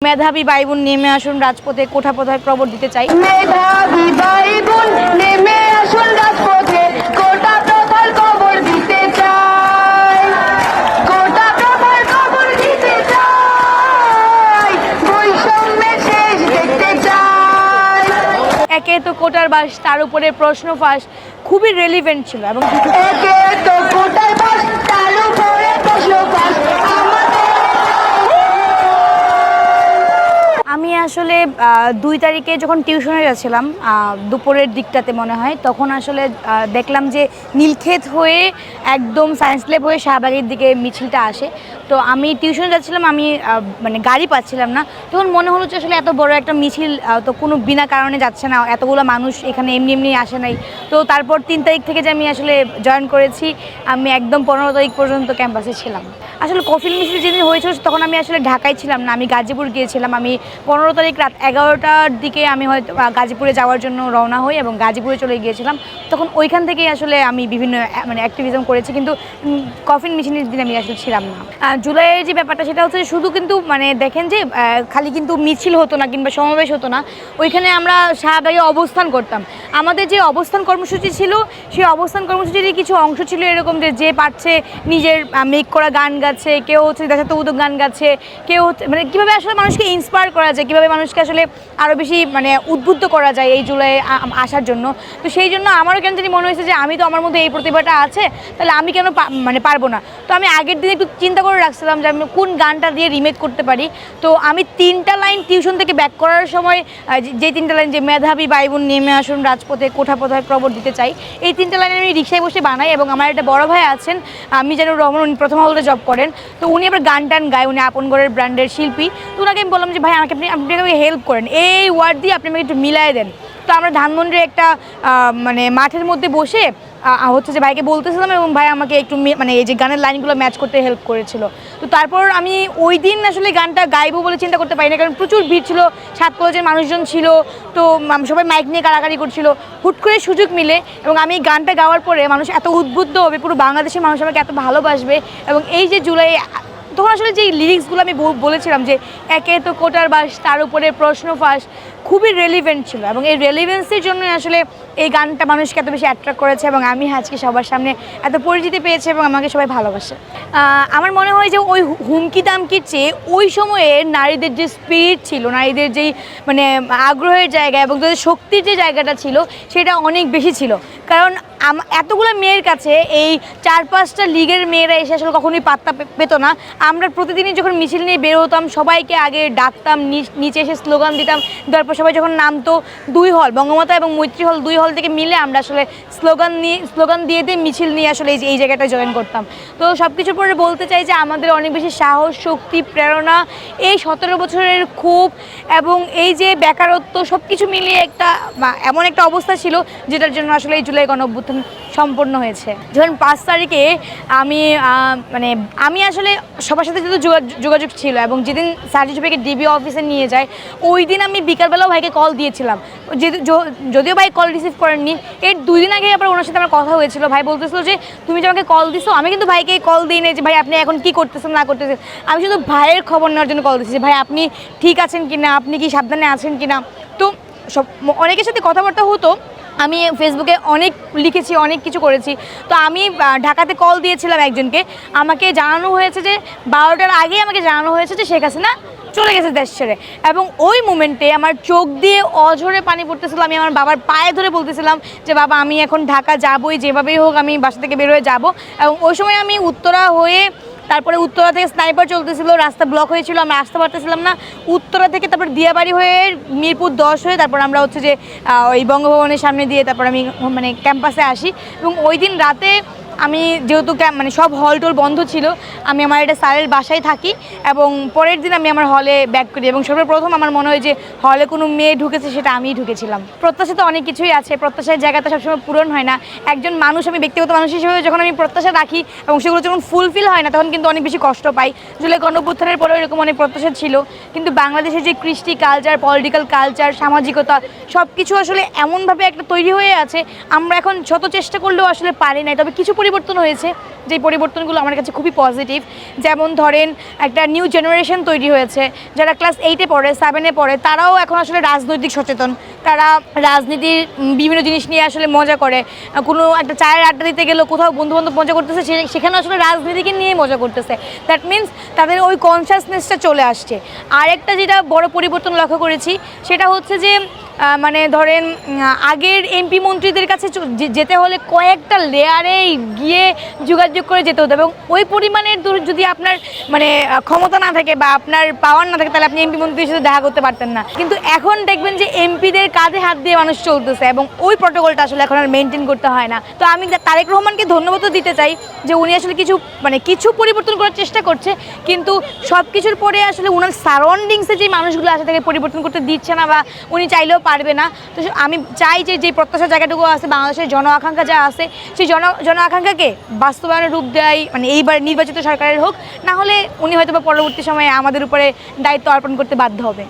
মেধাবী ভাই বোন নেমে আসুন রাজপথে, কোঠা প্রথায় কবর দিতে চাই। মেধাবী ভাই বোন নেমে আসুন রাজপথে, কোঠা প্রথার কবর দিতে চাই, কোঠা প্রথার কবর দিতে চাই, বৈষম্যের শেষ দেখতে চাই। একে তো কোটার বাস, তার উপরে প্রশ্ন ফাঁস, খুবই রেলিভেন্ট ছিল। এবং একে তো কোটার বাস, তার উপরে প্রশ্ন ফাঁস। আমি আসলে 2 তারিখে যখন টিউশনে যাচ্ছিলাম দুপুরের দিকটাতে মনে হয়, তখন আসলে দেখলাম যে নীলক্ষেত হয়ে একদম সায়েন্স ল্যাব হয়ে শাহবাগের দিকে মিছিলটা আসে। তো আমি টিউশনে যাচ্ছিলাম, আমি মানে গাড়ি পাচ্ছিলাম না। তখন মনে হলো যে আসলে এত বড় একটা মিছিল তো কোনো বিনা কারণে যাচ্ছে না, এতগুলো মানুষ এখানে এমনি এমনি আসে নাই। তো তারপর 3 তারিখ থেকে যে আমি আসলে জয়েন করেছি, আমি একদম 15 তারিখ পর্যন্ত ক্যাম্পাসে ছিলাম। আসলে কফিল মিছিল যেদিন হয়েছিল তখন আমি আসলে ঢাকায় ছিলাম না, আমি গাজীপুর গিয়েছিলাম। আমি 15 তারিখ রাত 11টার দিকে আমি হয়তো গাজীপুরে যাওয়ার জন্য রওনা হই এবং গাজীপুরে চলে গিয়েছিলাম। তখন ওইখান থেকেই আসলে আমি বিভিন্ন মানে অ্যাক্টিভিজম করেছি, কিন্তু কফিল মিছিলের দিন আমি আসলে ছিলাম না। জুলাইয়ের যে ব্যাপারটা সেটা হচ্ছে শুধু কিন্তু মানে দেখেন যে খালি কিন্তু মিছিল হতো না কিংবা সমাবেশ হতো না, ওইখানে আমরা শাহবাগে অবস্থান করতাম। আমাদের যে অবস্থান কর্মসূচি ছিল, সেই অবস্থান কর্মসূচির কিছু অংশ ছিল এরকম যে পারছে নিজের মেক করা গান গাচ্ছে, কেউ হচ্ছে দেশাত্মবোধক গান গাচ্ছে, কেউ হচ্ছে মানে কীভাবে আসলে মানুষকে ইন্সপায়ার করা যায়, কীভাবে মানুষকে আসলে আরও বেশি মানে উদ্বুদ্ধ করা যায় এই জুলাই আসার জন্য। তো সেই জন্য আমারও কেন জানি মনে হয়েছে যে আমি তো আমার মধ্যে এই প্রতিভাটা আছে, তাহলে আমি কেন মানে পারবো না। তো আমি আগের দিন একটু চিন্তা করে রাখছিলাম যে আমি কোন গানটা দিয়ে রিমেক করতে পারি। তো আমি 3টা লাইন টিউশন থেকে ব্যাক করার সময় যে 3টা লাইন, যে মেধাবী ভাই বোন নেমে আসুন রাজপথে, কোঠা প্রথায় কবর দিতে চাই, এই 3টা লাইন আমি রিক্সায় বসে বানাই। এবং আমার একটা বড় ভাই আছেন মিজানুর রহমান, উনি প্রথম আলোতে জব করেন। তো উনি আবার গান টান গায়, উনি আপনগড়ের ব্র্যান্ডের শিল্পী। তো ওনাকে আমি বললাম যে ভাই আপনি আমাকে হেল্প করেন, এই ওয়ার্ড দিয়ে আপনি আমাকে একটু মিলাই দেন। তো আমরা ধানমন্ডির একটা মানে মাঠের মধ্যে বসে হচ্ছে যে ভাইকে বলতেছিলাম এবং ভাই আমাকে একটু মানে এই যে গানের লাইনগুলো ম্যাচ করতে হেল্প করেছিল। তো তারপর আমি ওই দিন আসলে গানটা গাইবো বলে চিন্তা করতে পারি না, কারণ প্রচুর ভিড় ছিল, 7 কলেজের মানুষজন ছিল। তো সবাই মাইক নিয়ে কাড়াকাড়ি করছিল। হুট করে সুযোগ মিলে এবং আমি গানটা গাওয়ার পরে মানুষ এত উদ্বুদ্ধ হবে, পুরো বাংলাদেশের মানুষ আমাকে এত ভালোবাসবে। এবং এই যে জুলাই, তখন আসলে যে লিরিক্সগুলো আমি বলেছিলাম যে একে তো কোটার বাস, তার উপরে প্রশ্ন ফাঁস, খুবই রেলিভেন্ট ছিল। এবং এই রেলিভেন্সের জন্যই আসলে এই গানটা মানুষকে এত বেশি অ্যাট্রাক্ট করেছে এবং আমি আজকে সবার সামনে এত পরিচিতি পেয়েছি এবং আমাকে সবাই ভালোবাসে। আমার মনে হয় যে ওই হুমকি দামকির চেয়ে ওই সময়ে নারীদের যে স্পিরিট ছিল, নারীদের যেই মানে আগ্রহের জায়গা এবং তাদের শক্তির যে জায়গাটা ছিল, সেটা অনেক বেশি ছিল। কারণ এতগুলো মেয়ের কাছে এই 4-5টা লিগের মেয়েরা এসে আসলে কখনোই পাত্তা পেত না। আমরা প্রতিদিনই যখন মিছিল নিয়ে বের হতাম, সবাইকে আগে ডাকতাম, নিচে এসে স্লোগান দিতাম। তারপর সবাই যখন নামতো, 2 হল বঙ্গমাতা এবং মৈত্রী হল, 2 হল থেকে মিলে আমরা আসলে স্লোগান দিয়ে মিছিল নিয়ে আসলে এই জায়গাটা জয়েন করতাম। তো সব কিছুর পরে বলতে চাই যে আমাদের অনেক বেশি সাহস, শক্তি, প্রেরণা, এই 17 বছরের ক্ষোভ এবং এই যে বেকারত্ব, সব কিছু মিলিয়ে এমন একটা অবস্থা ছিল যেটার জন্য আসলে এই জুলাই গণঅভ্যুত্থান সম্পন্ন হয়েছে। যখন 5 তারিখে আমি আসলে সবার সাথে যেহেতু যোগাযোগ ছিল এবং যেদিন সার্টিফিকেট ডিবি অফিসে নিয়ে যায়, ওই দিন আমি বিকালবেলাও ভাইকে কল দিয়েছিলাম। যদিও ভাই কল রিসিভ করেননি, এর 2 দিন আগে আবার ওনার সাথে আমার কথা হয়েছিল। ভাই বলতেছিল যে তুমি যে আমাকে কল দিছো, আমি কিন্তু ভাইকে কল দিই নাই যে ভাই আপনি এখন কি করতেছেন না করতেছেন, আমি শুধু ভাইয়ের খবর নেওয়ার জন্য কল দিচ্ছি, ভাই আপনি ঠিক আছেন কিনা, আপনি কি সাবধানে আছেন কিনা। তো অনেকের সাথে কথাবার্তা হতো, আমি ফেসবুকে অনেক লিখেছি, অনেক কিছু করেছি। তো আমি ঢাকাতে কল দিয়েছিলাম একজনকে, আমাকে জানানো হয়েছে যে 12টার আগেই আমাকে জানানো হয়েছে যে শেখ হাসিনা চলে গেছে দেশ ছেড়ে। এবং ওই মোমেন্টে আমার চোখ দিয়ে অঝরে পানি পড়তেছিল। আমি আমার বাবার পায়ে ধরে বলতেছিলাম যে বাবা আমি এখন ঢাকা যাবই, যেভাবেই হোক আমি বাসা থেকে বের হয়ে যাব। এবং ওই সময় আমি উত্তরা হয়ে, তারপরে উত্তরা থেকে স্নাইপার চলতেছিল, রাস্তা ব্লক হয়েছিল, আমরা আসতে পারতেছিলাম না। উত্তরা থেকে তারপর দিয়াবাড়ি হয়ে মিরপুর 10 হয়ে তারপর আমরা হচ্ছে যে ওই বঙ্গভবনের সামনে দিয়ে তারপর আমি মানে ক্যাম্পাসে আসি। এবং ওই দিন রাতে আমি যেহেতু মানে সব হল টল বন্ধ ছিল, আমি আমার একটা স্যারের বাসায় থাকি এবং পরের দিন আমি আমার হলে ব্যাক করি। এবং সর্বপ্রথম আমার মনে হয় যে হলে কোনো মেয়ে ঢুকেছে, সেটা আমিই ঢুকেছিলাম। প্রত্যাশা তো অনেক কিছুই আছে, প্রত্যাশার জায়গাটা সবসময় পূরণ হয় না। একজন মানুষ, আমি ব্যক্তিগত মানুষ হিসেবে যখন আমি প্রত্যাশা রাখি এবং সেগুলো যখন ফুলফিল হয় না, তখন কিন্তু অনেক বেশি কষ্ট পাই। জুলাই গণঅভ্যুত্থানের পরেও এরকম অনেক প্রত্যাশা ছিল, কিন্তু বাংলাদেশের যে কৃষ্টি কালচার, পলিটিক্যাল কালচার, সামাজিকতা, সব কিছু আসলে এমনভাবে একটা তৈরি হয়ে আছে, আমরা এখন যত চেষ্টা করলেও আসলে পারি নাই। তবে কিছু পরিবর্তন হয়েছে, যে পরিবর্তনগুলো আমার কাছে খুবই পজিটিভ। যেমন ধরেন একটা নিউ জেনারেশন তৈরি হয়েছে, যারা ক্লাস 8-এ পড়ে, 7-এ পড়ে, তারাও এখন আসলে রাজনৈতিক সচেতন। তারা রাজনীতির বিভিন্ন জিনিস নিয়ে আসলে মজা করে। কোনো একটা চায়ের আড্ডা দিতে গেলেও কোথাও বন্ধুবান্ধব মজা করতেছে, সেখানে আসলে রাজনীতিকে নিয়ে মজা করতেছে। দ্যাট মিনস তাদের ওই কনসাসনেসটা চলে আসছে। আরেকটা যেটা বড় পরিবর্তন লক্ষ্য করেছি সেটা হচ্ছে যে মানে ধরেন আগের এমপি মন্ত্রীদের কাছে যেতে হলে কয়েকটা লেয়ারে গিয়ে যোগাযোগ করে যেতে হতো, এবং ওই পরিমাণের যদি আপনার মানে ক্ষমতা না থাকে বা আপনার পাওয়ার না থাকে, তাহলে আপনি এমপি মন্ত্রীর সাথে দেখা করতে পারতেন না। কিন্তু এখন দেখবেন যে এমপিদের কাঁধে হাত দিয়ে মানুষ চলতেছে, এবং ওই প্রটোকলটা আসলে এখন আর মেনটেন করতে হয় না। তো আমি তারেক রহমানকে ধন্যবাদও দিতে চাই যে উনি আসলে কিছু পরিবর্তন করার চেষ্টা করছে, কিন্তু সব কিছুর পরে আসলে উনার সারাউন্ডিংসে যে মানুষগুলো আসে তাকে পরিবর্তন করতে দিচ্ছে না, বা উনি চাইলেও পারবে না। তো আমি চাই যে প্রত্যাশার জায়গাটুকু আছে, বাংলাদেশের জন আকাঙ্ক্ষা যা আছে, সেই জন আকাঙ্ক্ষাকে বাস্তবায়নের রূপ দেয়, মানে এইবার নির্বাচিত সরকারের হোক, না হলে উনি হয়তো বা পরবর্তী সময়ে আমাদের উপরে দায়িত্ব অর্পণ করতে বাধ্য হবে।